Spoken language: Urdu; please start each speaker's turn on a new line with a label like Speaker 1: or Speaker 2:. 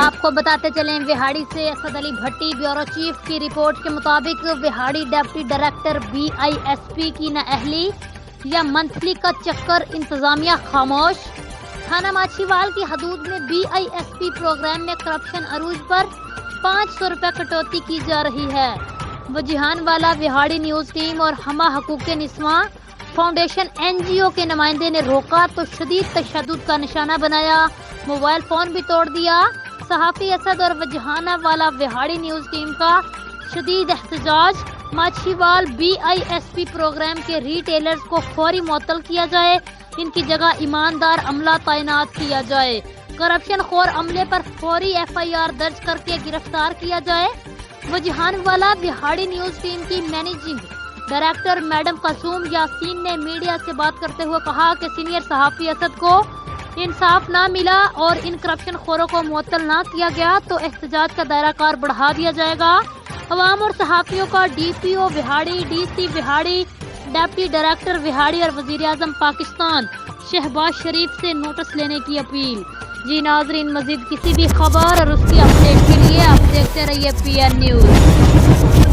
Speaker 1: آپ کو بتاتے چلیں وہاڑی سے اسد علی بھٹی بیورو چیف کی رپورٹ کے مطابق وہاڑی ڈپٹی ڈائریکٹر BISP کی نااہلی یا منتھلی کا چکر، انتظامیہ خاموش۔ تھانہ ماچھیوال کی حدود میں BISP پروگرام میں کرپشن عروج پر 500 روپے کٹوتی کی جا رہی ہے۔ وجیحان والا وہاڑی نیوز ٹیم اور ہمہ حقوق نسواں فاؤنڈیشن NGO کے نمائندے نے روکا تو شدید تشدد کا نشانہ بنایا، موبائل فون بھی توڑ دیا۔ صحافی اسد اور وجیحانہ والا وہاڑی نیوز ٹیم کا شدید احتجاج۔ ماچھیوال BISP پروگرام کے ریٹیلرز کو فوری معطل کیا جائے، ان کی جگہ ایماندار عملہ تعینات کیا جائے، کرپشن خور عملے پر فوری FIR درج کر کے گرفتار کیا جائے۔ وجیحان والا وہاڑی نیوز ٹیم کی managing director madam Qasim Yasin نے میڈیا سے بات کرتے ہوئے کہا کہ سینئر صحافی اسد کو انصاف نہ ملا اور ان کرپشن خوروں کو معطل نہ کیا گیا تو احتجاج کا دائرہ کار بڑھا دیا جائے گا۔ عوام اور صحافیوں کا DPO Vehari, DC Vehari, deputy director Vehari اور وزیراعظم پاکستان شہباز شریف سے نوٹس لینے کی اپیل۔ جی ناظرین، مزید کسی بھی خبر اور اس کی اپڈیٹ کے لیے آپ دیکھتے رہیے PN نیوز۔